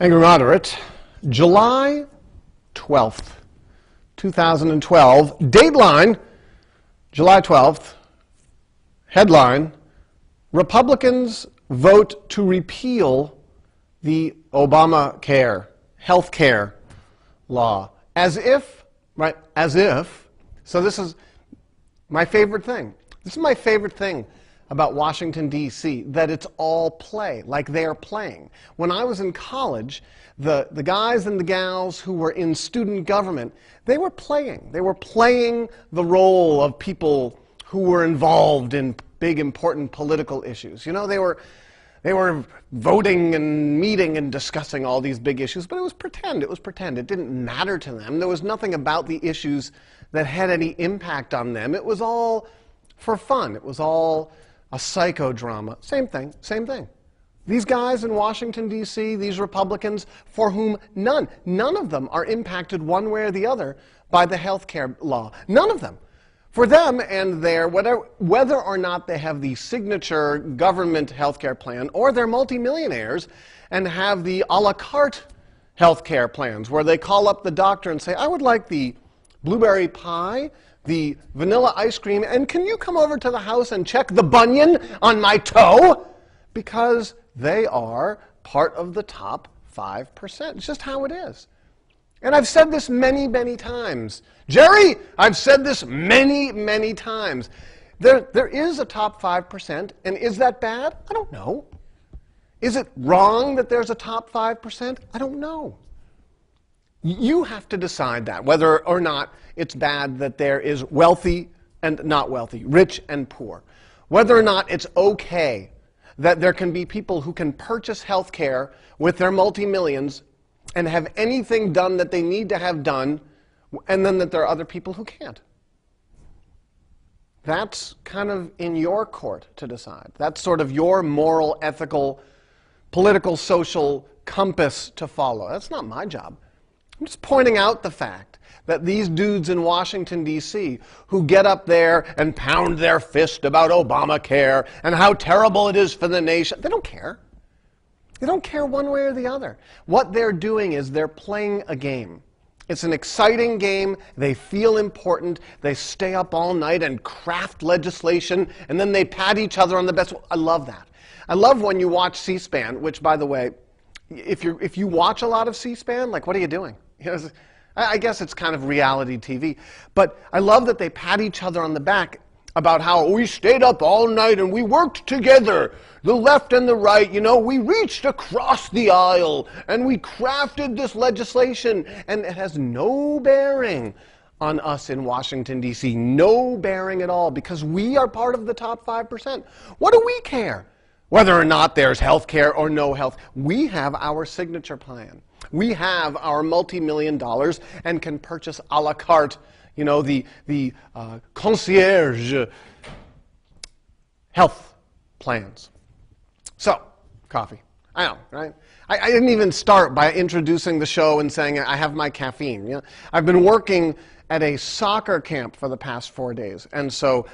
Angry Moderate, July 12th, 2012, Dateline, July 12th, headline, Republicans vote to repeal the Obamacare health care law. As if, right, as if, so this is my favorite thing. This is my favorite thing about Washington, D.C., that it's all play, like they're playing. When I was in college, the guys and the gals who were in student government, they were playing. They were playing the role of people who were involved in big, important political issues. You know, they were voting and meeting and discussing all these big issues, but it was pretend. It was pretend. It didn't matter to them. There was nothing about the issues that had any impact on them. It was all for fun. It was all a psychodrama. Same thing, same thing. These guys in Washington, D.C., these Republicans, for whom none of them are impacted one way or the other by the health care law. None of them. For them and their, whether or not they have the signature government health care plan or they're multimillionaires and have the a la carte health care plans where they call up the doctor and say, I would like the blueberry pie, the vanilla ice cream, and can you come over to the house and check the bunion on my toe? Because they are part of the top 5%. It's just how it is. And I've said this many, many times. Jerry, I've said this many, many times. There is a top 5%, and is that bad? I don't know. Is it wrong that there's a top 5%? I don't know. You have to decide that, whether or not it's bad that there is wealthy and not wealthy, rich and poor. Whether or not it's okay that there can be people who can purchase health care with their multi-millions and have anything done that they need to have done, and then that there are other people who can't. That's kind of in your court to decide. That's sort of your moral, ethical, political, social compass to follow. That's not my job. I'm just pointing out the fact that these dudes in Washington, D.C., who get up there and pound their fist about Obamacare and how terrible it is for the nation, they don't care. They don't care one way or the other. What they're doing is they're playing a game. It's an exciting game. They feel important. They stay up all night and craft legislation, and then they pat each other on the best. I love that. I love when you watch C-SPAN, which, by the way, if you watch a lot of C-SPAN, like, what are you doing? You know, I guess it's kind of reality TV. But I love that they pat each other on the back about how we stayed up all night and we worked together, the left and the right, you know, we reached across the aisle and we crafted this legislation, and it has no bearing on us in Washington, D.C., no bearing at all, because we are part of the top 5%. What do we care? Whether or not there's health care or no health, we have our signature plan. We have our multi-million dollars and can purchase a la carte, you know, the concierge health plans. So, coffee. I know, right? I didn't even start by introducing the show and saying I have my caffeine. You know, I've been working at a soccer camp for the past 4 days, and so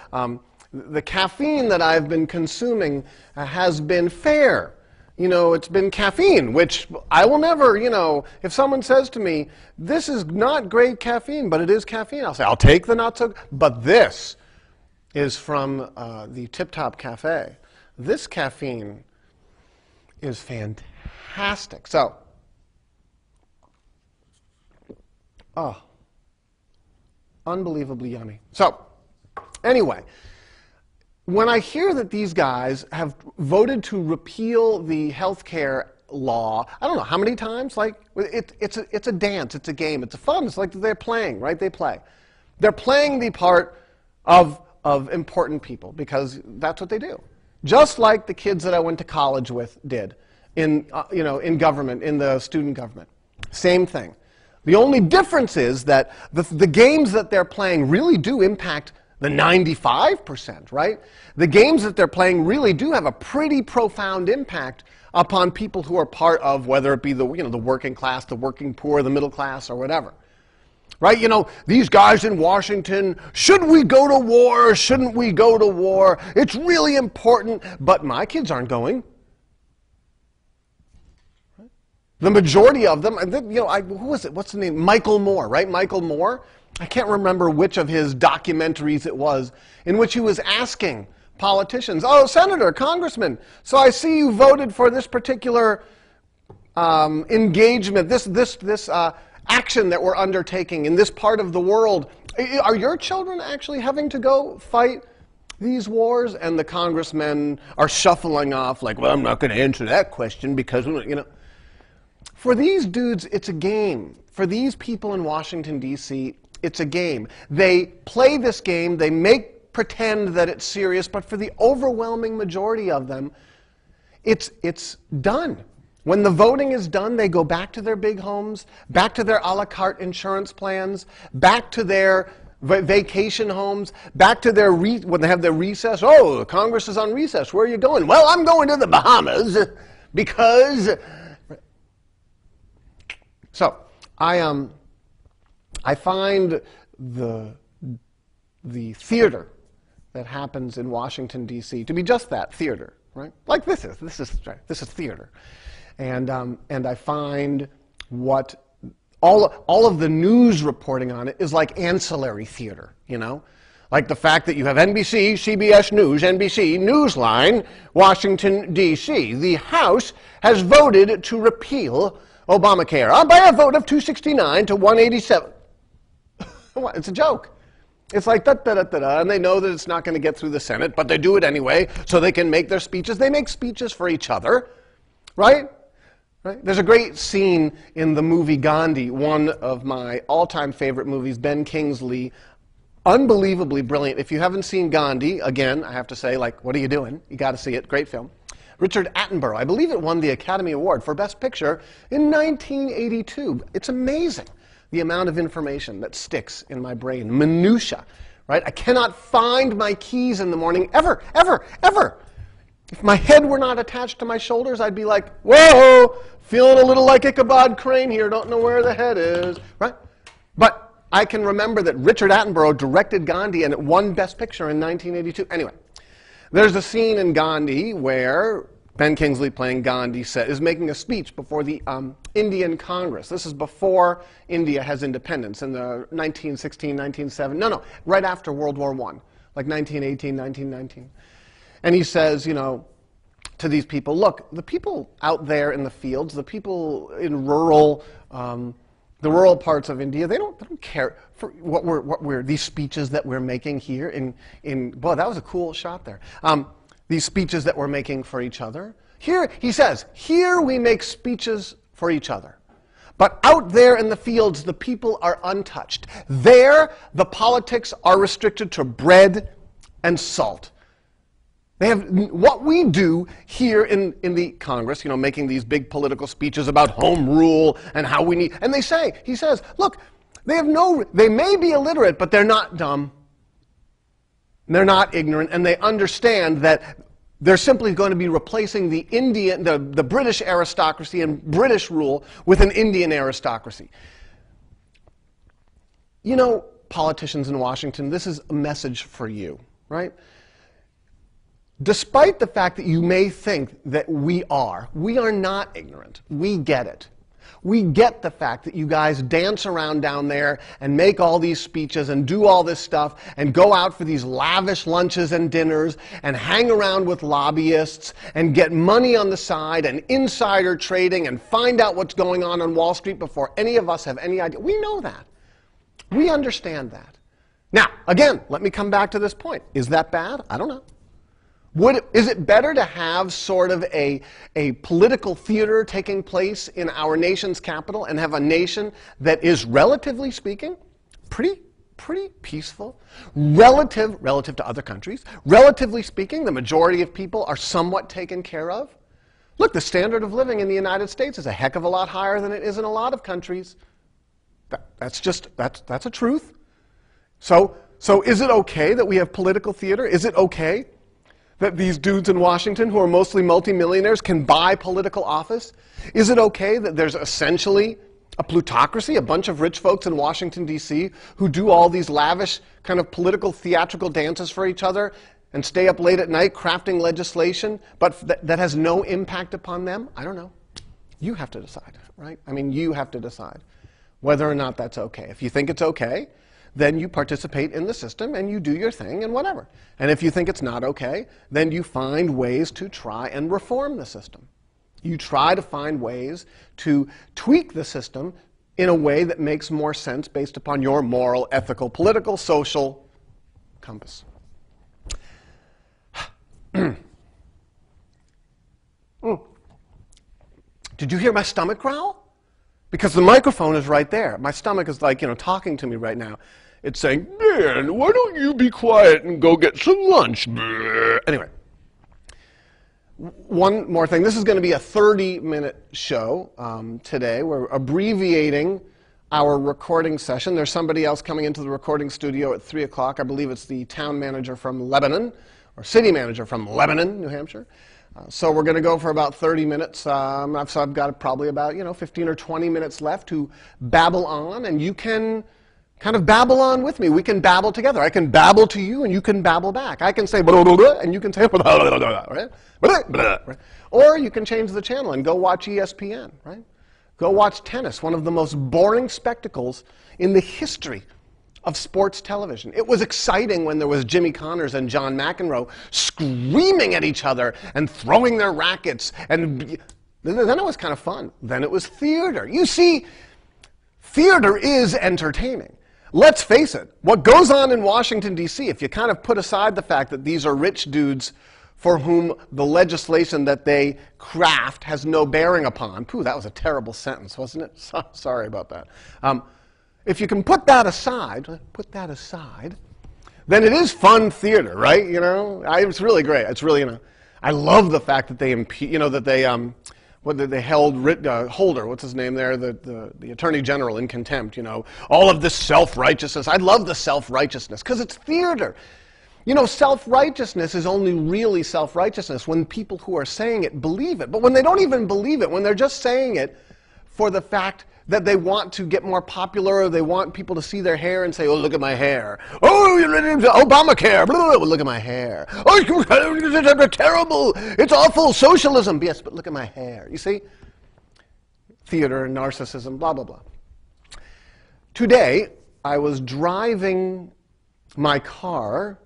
the caffeine that I've been consuming has been fair. You know, it's been caffeine, which I will never, you know, if someone says to me, this is not great caffeine, but it is caffeine, I'll say, I'll take the not so, but this is from the Tip Top Cafe. This caffeine is fantastic. So, oh, unbelievably yummy. So, anyway, when I hear that these guys have voted to repeal the health care law, I don't know how many times, like, it's a dance, it's a game, it's a fun, it's like they're playing, right? They play. They're playing the part of important people, because that's what they do. Just like the kids that I went to college with did in, you know, in government, in the student government. Same thing. The only difference is that the games that they're playing really do impact the 95%, right? The games that they're playing really do have a pretty profound impact upon people who are part of, whether it be the, you know, the working class, the working poor, the middle class, or whatever. Right? You know, these guys in Washington, should we go to war or shouldn't we go to war? It's really important, but my kids aren't going. Right? The majority of them, and then, who was it? What's the name? Michael Moore, right? Michael Moore. I can't remember which of his documentaries it was, in which he was asking politicians, "Oh, Senator, Congressman, so I see you voted for this particular engagement, this action that we're undertaking in this part of the world. Are your children actually having to go fight these wars?" And the congressmen are shuffling off like, "Well, I'm not going to answer that question because, For these dudes, it's a game. For these people in Washington, D.C., it's a game. They play this game, they pretend that it's serious, but for the overwhelming majority of them, it's done. When the voting is done, they go back to their big homes, back to their a la carte insurance plans, back to their vacation homes, back to their, when they have their recess. "Oh, Congress is on recess. Where are you going?" "Well, I'm going to the Bahamas because..." So, I find the theater that happens in Washington, D.C. to be just that, theater, right? Like this is theater. And I find what all of the news reporting on it is like ancillary theater, Like the fact that you have NBC, CBS News, NBC, Newsline, Washington, D.C. The House has voted to repeal Obamacare by a vote of 269 to 187. It's a joke. It's like da-da-da-da-da, and they know that it's not going to get through the Senate, but they do it anyway so they can make their speeches. They make speeches for each other, right? There's a great scene in the movie Gandhi, one of my all-time favorite movies, Ben Kingsley, unbelievably brilliant. If you haven't seen Gandhi, again, I have to say, what are you doing? You got to see it. Great film. Richard Attenborough, I believe it won the Academy Award for Best Picture in 1982. It's amazing the amount of information that sticks in my brain. Minutia, right? I cannot find my keys in the morning, ever, ever, ever. If my head were not attached to my shoulders, I'd be like, "Whoa, feeling a little like Ichabod Crane here, don't know where the head is," right? But I can remember that Richard Attenborough directed Gandhi and it won Best Picture in 1982. Anyway, there's a scene in Gandhi where Ben Kingsley, playing Gandhi, is making a speech before the Indian Congress. This is before India has independence in the 1916, 1917. No, right after World War I, like 1918, 1919. And he says, to these people, "Look, the people out there in the fields, the people in the rural parts of India, they don't care for these speeches that we're making here boy, that was a cool shot there. These speeches that we're making for each other. Here," he says, "here we make speeches for each other. But out there in the fields, the people are untouched. There, the politics are restricted to bread and salt. They have what we do here in the Congress, making these big political speeches about home rule and how we need." And he says, "Look, they may be illiterate, but they're not dumb. They're not ignorant, and they understand that they're simply going to be replacing the British aristocracy and British rule with an Indian aristocracy." Politicians in Washington, this is a message for you, right? Despite the fact that you may think that we are not ignorant. We get it. We get the fact that you guys dance around down there and make all these speeches and do all this stuff and go out for these lavish lunches and dinners and hang around with lobbyists and get money on the side and insider trading and find out what's going on Wall Street before any of us have any idea. We know that. We understand that. Now, again, let me come back to this point. Is that bad? I don't know. Is it better to have sort of a political theater taking place in our nation's capital and have a nation that is, relatively speaking, pretty peaceful, relative to other countries? Relatively speaking, the majority of people are somewhat taken care of. Look, the standard of living in the United States is a heck of a lot higher than it is in a lot of countries. That's a truth. So is it okay that we have political theater? Is it okay that these dudes in Washington, who are mostly multimillionaires, can buy political office? Is it okay that there's essentially a plutocracy, a bunch of rich folks in Washington, D.C., who do all these lavish kind of political theatrical dances for each other and stay up late at night crafting legislation, but that has no impact upon them? I don't know. You have to decide, right? I mean, you have to decide whether or not that's okay. If you think it's okay, then you participate in the system and you do your thing and whatever. And if you think it's not okay, then you find ways to try and reform the system. You try to find ways to tweak the system in a way that makes more sense based upon your moral, ethical, political, social compass. Did you hear my stomach growl? Because the microphone is right there. My stomach is like, talking to me right now. It's saying, Dan, why don't you be quiet and go get some lunch? Anyway, one more thing. This is going to be a 30-minute show today. We're abbreviating our recording session. There's somebody else coming into the recording studio at 3 o'clock. I believe it's the town manager from Lebanon, or city manager from Lebanon, New Hampshire. So we're going to go for about 30 minutes. So I've got probably about 15 or 20 minutes left to babble on, and you can kind of babble on with me. We can babble together. I can babble to you, and you can babble back. I can say blah, blah, blah, and you can say blah, blah, blah, blah, right? Blah, blah, right? Or you can change the channel and go watch ESPN, right? Go watch tennis, one of the most boring spectacles in the history of sports television. It was exciting when there was Jimmy Connors and John McEnroe screaming at each other and throwing their rackets, and then it was kind of fun. Then it was theater. You see, theater is entertaining. Let's face it, what goes on in Washington, D.C., if you kind of put aside the fact that these are rich dudes for whom the legislation that they craft has no bearing upon. Pooh, that was a terrible sentence, wasn't it? Sorry about that. If you can put that aside, then it is fun theater, right? It's really great. It's really, I love the fact that they held Holder, what's his name there, the Attorney General in contempt, all of this self-righteousness. I love the self-righteousness because it's theater. Self-righteousness is only really self-righteousness when people who are saying it believe it. But when they don't even believe it, when they're just saying it for the fact that they want to get more popular, or they want people to see their hair and say, oh, look at my hair. Oh, Obamacare, blah, blah, look at my hair. Oh, it's terrible, it's awful, socialism. Yes, but look at my hair. You see? Theater and narcissism, blah, blah, blah. Today, I was driving my car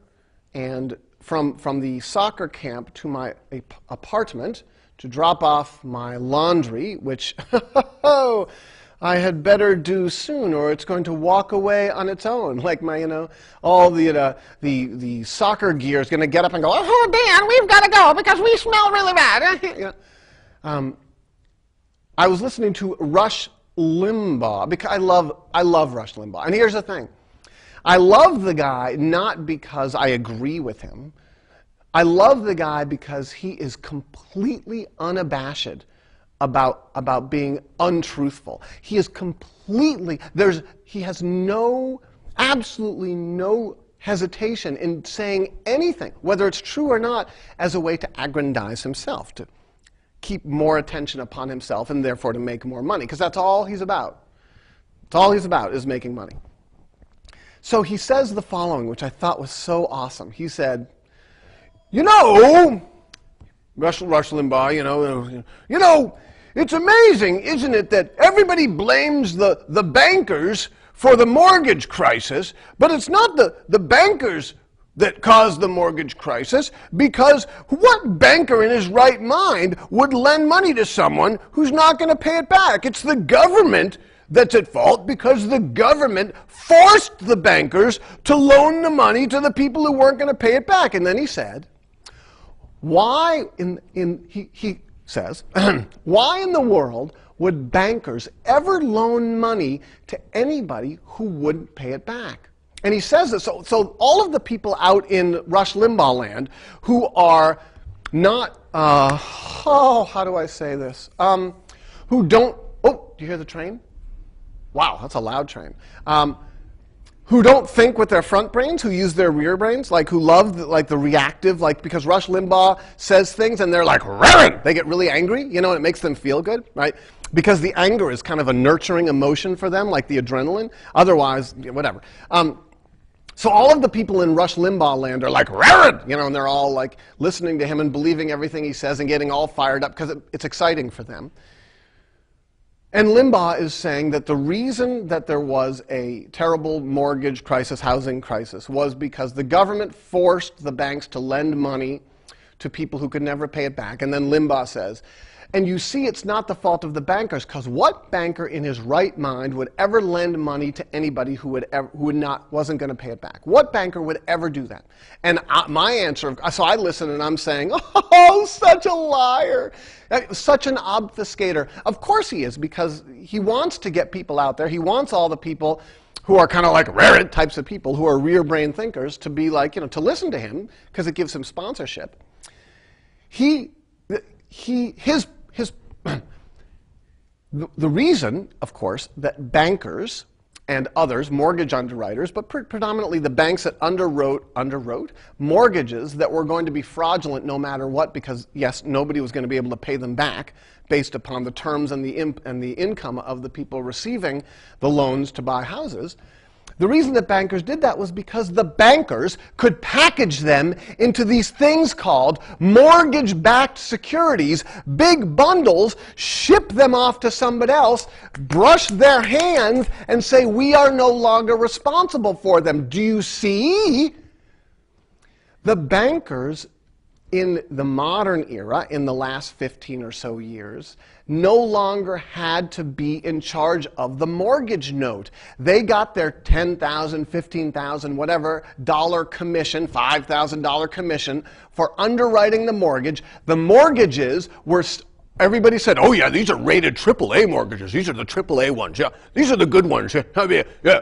and from the soccer camp to my apartment to drop off my laundry, which I had better do soon, or it's going to walk away on its own. Like all the soccer gear is going to get up and go, oh, Dan, we've got to go because we smell really bad. I was listening to Rush Limbaugh because I love Rush Limbaugh. And here's the thing. I love the guy not because I agree with him. I love the guy because he is completely unabashed about being untruthful. He is he has absolutely no hesitation in saying anything, whether it's true or not, as a way to aggrandize himself, to keep more attention upon himself and therefore to make more money, because that's all he's about. That's all he's about, is making money. So he says the following, which I thought was so awesome. He said, Rush Limbaugh, it's amazing, isn't it, that everybody blames the bankers for the mortgage crisis, but it's not the bankers that caused the mortgage crisis, because what banker in his right mind would lend money to someone who's not going to pay it back? It's the government that's at fault, because the government forced the bankers to loan the money to the people who weren't going to pay it back. And then he said, why he says, why in the world would bankers ever loan money to anybody who wouldn't pay it back? And he says this, so all of the people out in Rush Limbaugh land who are not, how do I say this? Who don't, do you hear the train? Wow, that's a loud train. Who don't think with their front brains, who use their rear brains, who love the reactive, because Rush Limbaugh says things and they're like, raring! They get really angry, and it makes them feel good, right? Because the anger is kind of a nurturing emotion for them, like the adrenaline. Otherwise, whatever. So all of the people in Rush Limbaugh land are like, raring! And they're all listening to him and believing everything he says and getting all fired up because it's exciting for them. And Limbaugh is saying that the reason that there was a terrible mortgage crisis, housing crisis, was because the government forced the banks to lend money to people who could never pay it back. And then Limbaugh says, and you see it's not the fault of the bankers, because what banker in his right mind would ever lend money to anybody who wasn't going to pay it back? What banker would ever do that? And my answer, so I listen and I'm saying, oh, such a liar, such an obfuscator. Of course he is, because he wants to get people out there. He wants all the people who are kind of like rare types of people, who are rear brain thinkers, to be like, to listen to him, because it gives him sponsorship. The reason, of course, that bankers and others, mortgage underwriters, but predominantly the banks that underwrote mortgages that were going to be fraudulent no matter what, because yes, nobody was going to be able to pay them back based upon the terms and the income of the people receiving the loans to buy houses. The reason that bankers did that was because the bankers could package them into these things called mortgage-backed securities, big bundles, ship them off to somebody else, brush their hands, and say, we are no longer responsible for them. Do you see? The bankers in the modern era, in the last 15 or so years, no longer had to be in charge of the mortgage note. They got their $10,000, $15,000, whatever dollar commission, $5,000 commission for underwriting the mortgage. The mortgages were, everybody said, oh yeah, these are rated AAA mortgages. These are the AAA ones. Yeah, these are the good ones. Yeah.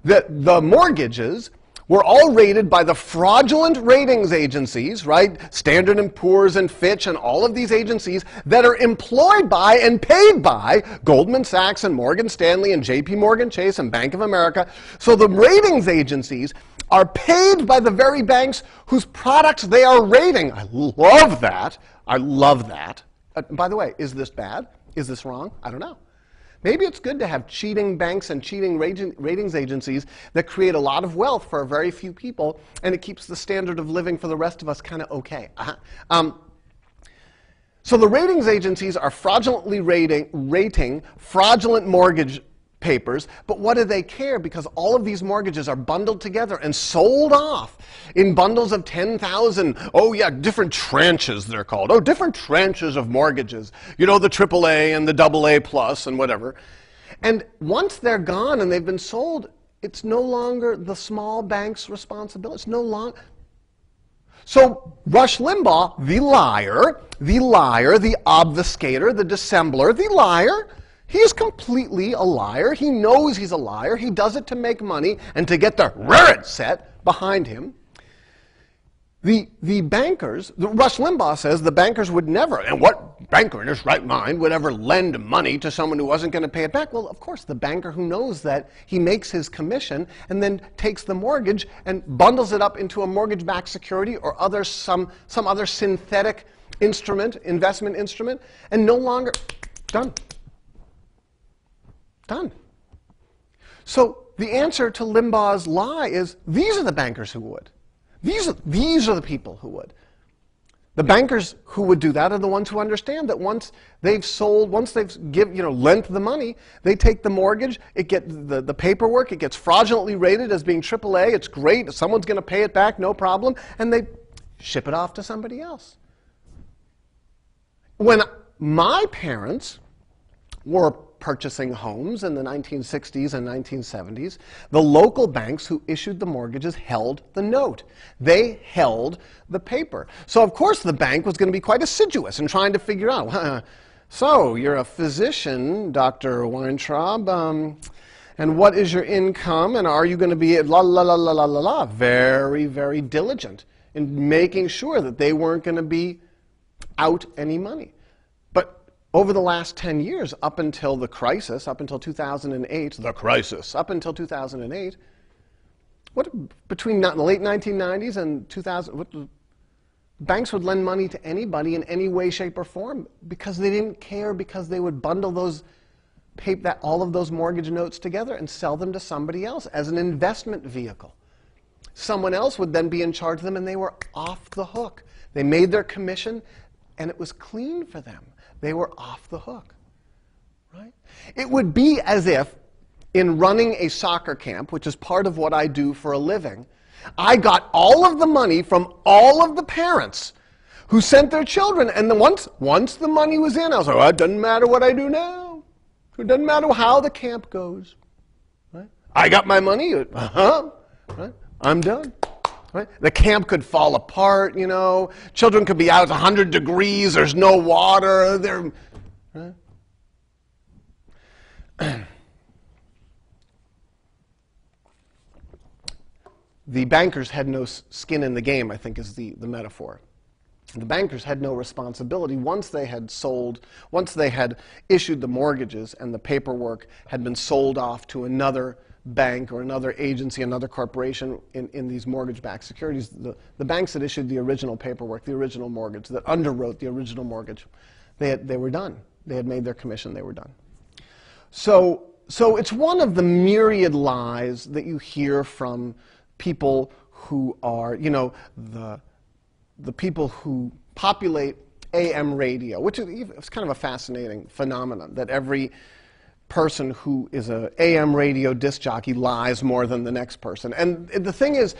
The mortgages were all rated by the fraudulent ratings agencies, right? Standard & Poor's and Fitch and all of these agencies that are employed by and paid by Goldman Sachs and Morgan Stanley and JP Morgan Chase and Bank of America. So the ratings agencies are paid by the very banks whose products they are rating. I love that. I love that. By the way, is this bad? Is this wrong? I don't know. Maybe it's good to have cheating banks and cheating ratings agencies that create a lot of wealth for a very few people, and it keeps the standard of living for the rest of us kind of okay. So the ratings agencies are fraudulently rating fraudulent mortgage papers, but what do they care? Because all of these mortgages are bundled together and sold off in bundles of 10,000. Oh yeah, different tranches they're called. Oh, different tranches of mortgages. You know, the AAA and the AA plus and whatever. And once they're gone and they've been sold, it's no longer the small bank's responsibility. It's no longer. So Rush Limbaugh, the liar, the obfuscator, the dissembler, the liar, he is completely a liar. He knows he's a liar. He does it to make money and to get the raret set behind him. The bankers, Rush Limbaugh says the bankers would never, and what banker in his right mind would ever lend money to someone who wasn't going to pay it back? Well, of course, the banker who knows that he makes his commission and then takes the mortgage and bundles it up into a mortgage-backed security or some other synthetic instrument, investment instrument, and no longer, done. Done. So the answer to Limbaugh's lie is, these are the bankers who would. These are the people who would. The bankers who would do that are the ones who understand that once they've lent the money, they take the mortgage, it gets the paperwork, it gets fraudulently rated as being AAA, it's great, someone's going to pay it back, no problem, and they ship it off to somebody else. When my parents were purchasing homes in the 1960s and 1970s, the local banks who issued the mortgages held the note. They held the paper. So of course the bank was going to be quite assiduous in trying to figure out, so you're a physician, Dr. Weintraub, and what is your income, and are you going to be very, very diligent in making sure that they weren't going to be out any money. Over the last 10 years, up until the crisis, up until 2008, between the late 1990s and 2000, banks would lend money to anybody in any way, shape, or form because they didn't care, because they would bundle all of those mortgage notes together and sell them to somebody else as an investment vehicle. Someone else would then be in charge of them, and they were off the hook. They made their commission, and it was clean for them. They were off the hook. right? It would be as if, in running a soccer camp, which is part of what I do for a living, I got all of the money from all of the parents who sent their children, and then once the money was in, I was like, well, it doesn't matter what I do now. It doesn't matter how the camp goes. Right? I got my money. Right? I'm done. Right? The camp could fall apart, you know. Children could be out at 100 degrees. There's no water. Right? The bankers had no skin in the game, I think is the metaphor. The bankers had no responsibility once they had issued the mortgages and the paperwork had been sold off to another bank or another agency, another corporation in these mortgage-backed securities. The banks that issued the original paperwork, the original mortgage, that underwrote the original mortgage, they were done. They had made their commission, they were done. So it's one of the myriad lies that you hear from people who are, you know, the people who populate AM radio, which is kind of a fascinating phenomenon, that every person who is an AM radio disc jockey lies more than the next person. And the thing is,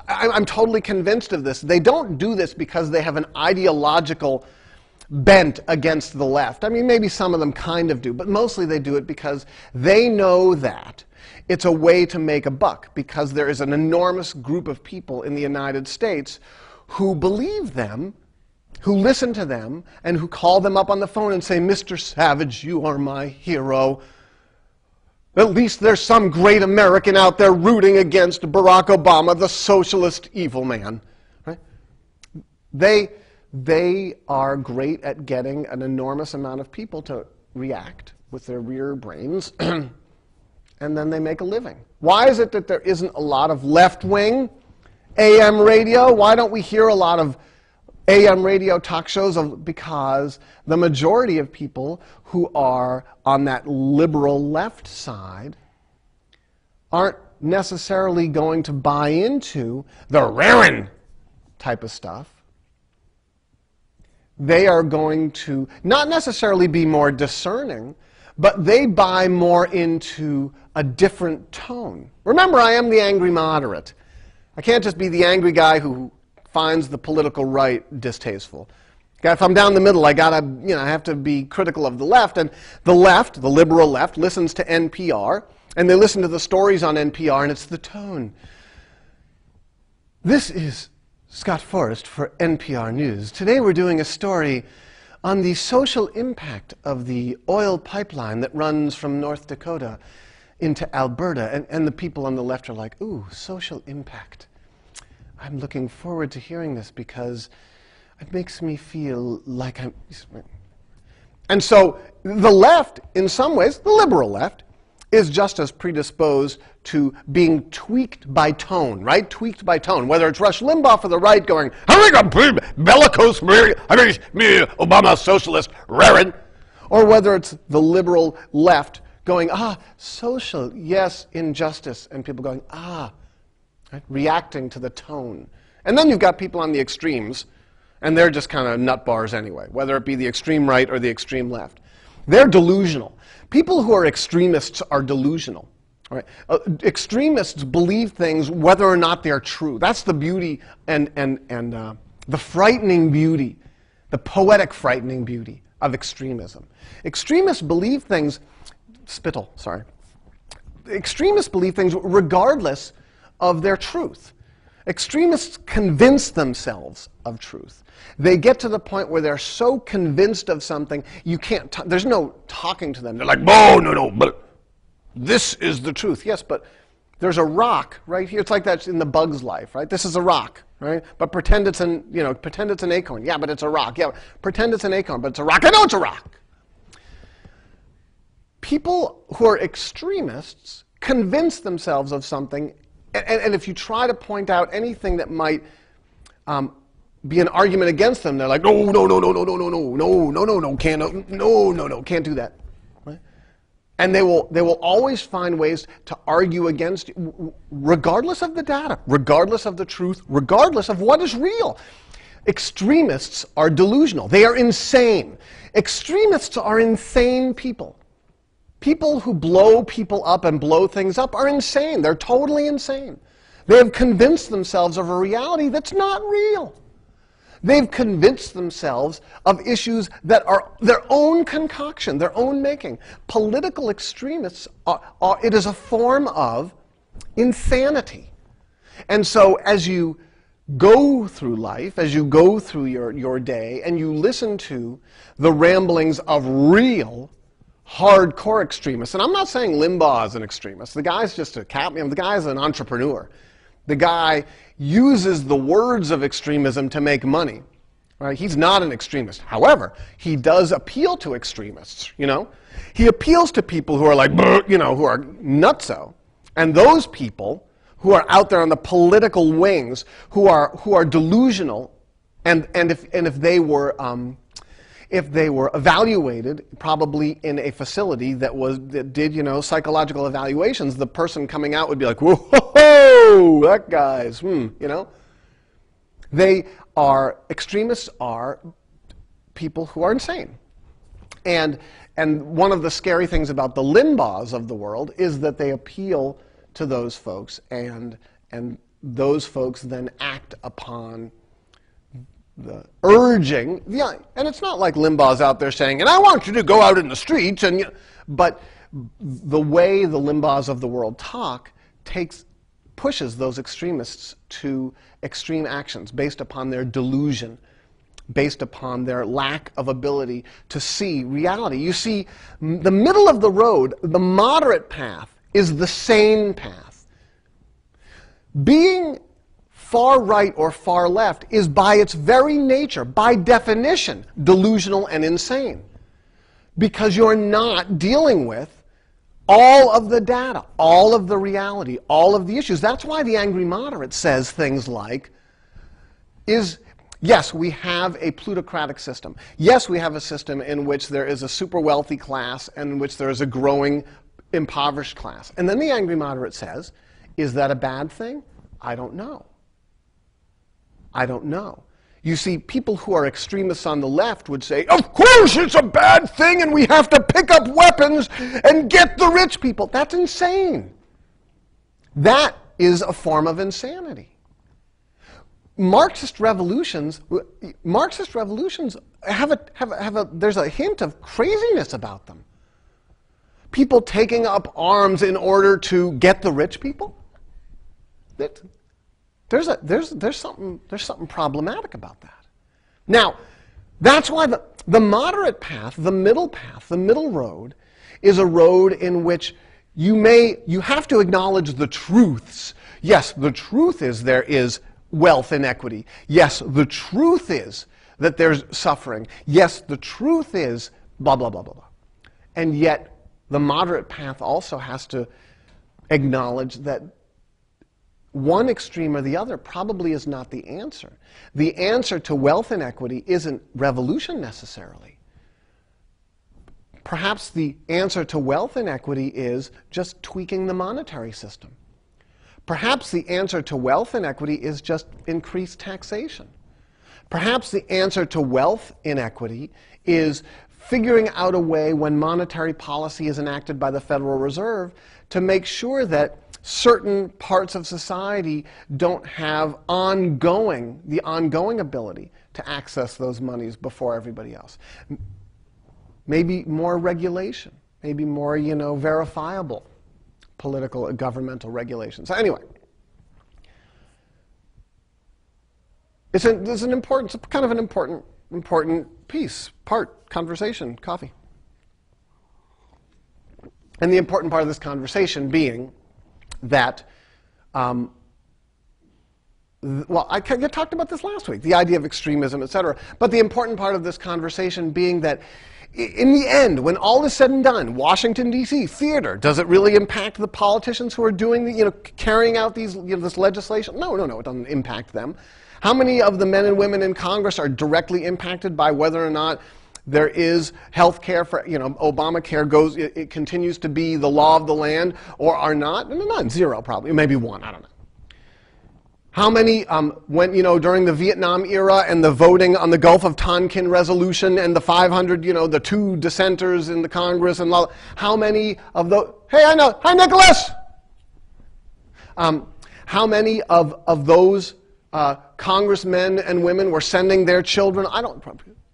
I'm totally convinced of this. They don't do this because they have an ideological bent against the left. I mean, maybe some of them kind of do, but mostly they do it because they know that it's a way to make a buck, because there is an enormous group of people in the United States who believe them, who listen to them, and who call them up on the phone and say, Mr. Savage, you are my hero. At least there's some great American out there rooting against Barack Obama, the socialist evil man. Right? They are great at getting an enormous amount of people to react with their rear brains, and then they make a living. Why is it that there isn't a lot of left-wing AM radio? Why don't we hear a lot of AM radio talk shows? Because the majority of people who are on that liberal left side aren't necessarily going to buy into the raring type of stuff. They are going to not necessarily be more discerning, but they buy more into a different tone. Remember, I am the angry moderate. I can't just be the angry guy who finds the political right distasteful. If I'm down the middle, I have to be critical of the left. And the left, the liberal left, listens to NPR, and they listen to the stories on NPR, and it's the tone. This is Scott Forrest for NPR News. Today we're doing a story on the social impact of the oil pipeline that runs from North Dakota into Alberta. And the people on the left are like, ooh, social impact. I'm looking forward to hearing this because it makes me feel like I'm... And so the left, in some ways, the liberal left, is just as predisposed to being tweaked by tone, right? Tweaked by tone. Whether it's Rush Limbaugh for the right going, bellicose, Obama socialist, raring, or whether it's the liberal left going, social, yes, injustice, and people going, right? Reacting to the tone. And then you've got people on the extremes, and they're just kind of nut bars anyway, whether it be the extreme right or the extreme left. They're delusional. People who are extremists are delusional. All right? Extremists believe things whether or not they're true. That's the beauty and the frightening beauty, the poetic frightening beauty of extremism. Extremists believe things, extremists believe things regardless of their truth. Extremists convince themselves of truth. They get to the point where they're so convinced of something, you can't, there's no talking to them. They're like, no, but this is the truth. Yes, but there's a rock right here. It's like that in the bug's life, right? This is a rock, right? But pretend it's an acorn. Yeah, but it's a rock. Yeah, pretend it's an acorn, but it's a rock. I know it's a rock. People who are extremists convince themselves of something, and if you try to point out anything that might be an argument against them, they're like, no, can't do that. Right? And they will always find ways to argue against you, regardless of the data, regardless of the truth, regardless of what is real. Extremists are delusional. They are insane. Extremists are insane people. People who blow people up and blow things up are insane. They're totally insane. They have convinced themselves of a reality that's not real. They've convinced themselves of issues that are their own concoction, their own making. Political extremists, it is a form of insanity. And so as you go through life, as you go through your day, and you listen to the ramblings of real hardcore extremists, and I'm not saying Limbaugh is an extremist. The guy's just a the guy's an entrepreneur. The guy uses the words of extremism to make money. Right? He's not an extremist. However, he does appeal to extremists, you know? He appeals to people who are like, you know, who are nutso. And those people who are out there on the political wings, who are delusional, and if they were evaluated, probably in a facility that did, you know, psychological evaluations, the person coming out would be like, whoa, that guy's, you know. Extremists are people who are insane. And one of the scary things about the Limbaughs of the world is that they appeal to those folks, and those folks then act upon the urging, and it's not like Limbaugh's out there saying, and I want you to go out in the streets, but the way the Limbaughs of the world talk pushes those extremists to extreme actions based upon their delusion, based upon their lack of ability to see reality. You see, the middle of the road, the moderate path, is the sane path. Being far right or far left is by its very nature, by definition, delusional and insane. Because you're not dealing with all of the data, all of the reality, all of the issues. That's why the angry moderate says things like, yes, we have a plutocratic system. Yes, we have a system in which there is a super wealthy class and in which there is a growing impoverished class. And then the angry moderate says, is that a bad thing? I don't know. I don't know. You see, people who are extremists on the left would say, of course it's a bad thing and we have to pick up weapons and get the rich people. That's insane. That is a form of insanity. Marxist revolutions there's a hint of craziness about them. People taking up arms in order to get the rich people. There's something problematic about that. Now, that's why the moderate path, the middle road, is a road in which you have to acknowledge the truths. Yes, the truth is there is wealth inequity. Yes, the truth is that there's suffering. Yes, the truth is blah, blah, blah, blah, blah. And yet, the moderate path also has to acknowledge that one extreme or the other probably is not the answer. The answer to wealth inequity isn't revolution necessarily. Perhaps the answer to wealth inequity is just tweaking the monetary system. Perhaps the answer to wealth inequity is just increased taxation. Perhaps the answer to wealth inequity is figuring out a way when monetary policy is enacted by the Federal Reserve to make sure that certain parts of society don't have the ongoing ability to access those monies before everybody else. Maybe more regulation, maybe more, verifiable political and governmental regulations. Anyway, it's kind of an important conversation, coffee. And the important part of this conversation being that, I talked about this last week, the idea of extremism, etc. But the important part of this conversation being that in the end, when all is said and done, Washington, D.C., theater, does it really impact the politicians who are doing carrying out this legislation? No, it doesn't impact them. How many of the men and women in Congress are directly impacted by whether or not there is health care for, Obamacare it continues to be the law of the land, or are not? None, zero probably, maybe one, I don't know. How many went, during the Vietnam era and the voting on the Gulf of Tonkin resolution and the 500, the 2 dissenters in the Congress and how many of those? Hey, I know. Hi, Nicholas. How many of those congressmen and women were sending their children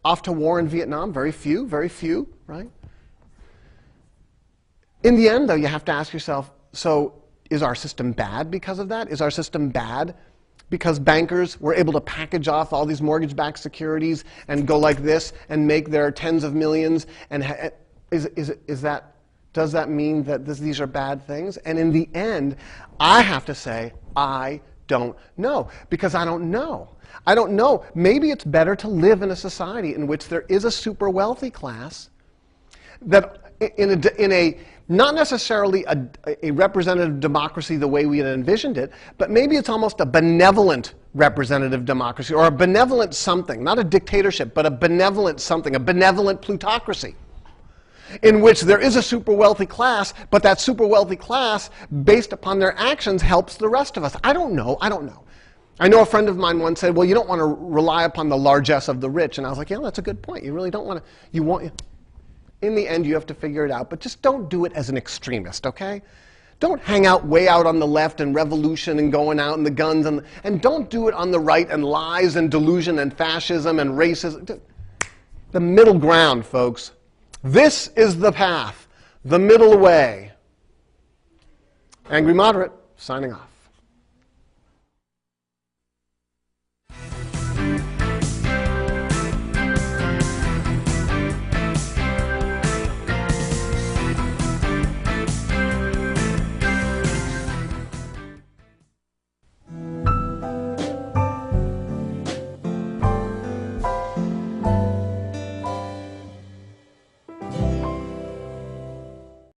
off to war in Vietnam? Very few, right? In the end, though, you have to ask yourself, so is our system bad because of that? Is our system bad because bankers were able to package off all these mortgage-backed securities and go like this and make their tens of millions? And does that mean that these are bad things? And in the end, I have to say, I don't know, because I don't know. I don't know. Maybe it's better to live in a society in which there is a super wealthy class that in a not necessarily a representative democracy the way we had envisioned it, but maybe it's almost a benevolent representative democracy, or a benevolent something, not a dictatorship, but a benevolent something, a benevolent plutocracy, in which there is a super wealthy class, but that super wealthy class, based upon their actions, helps the rest of us. I don't know. I know a friend of mine once said, well, you don't want to rely upon the largesse of the rich. And I was like, yeah, that's a good point. You really don't want to. In the end, you have to figure it out, but just don't do it as an extremist, okay? Don't hang out way out on the left and revolution and going out and the guns, and don't do it on the right and lies and delusion and fascism and racism. The middle ground, folks. This is the path, the middle way. Angry Moderate, signing off.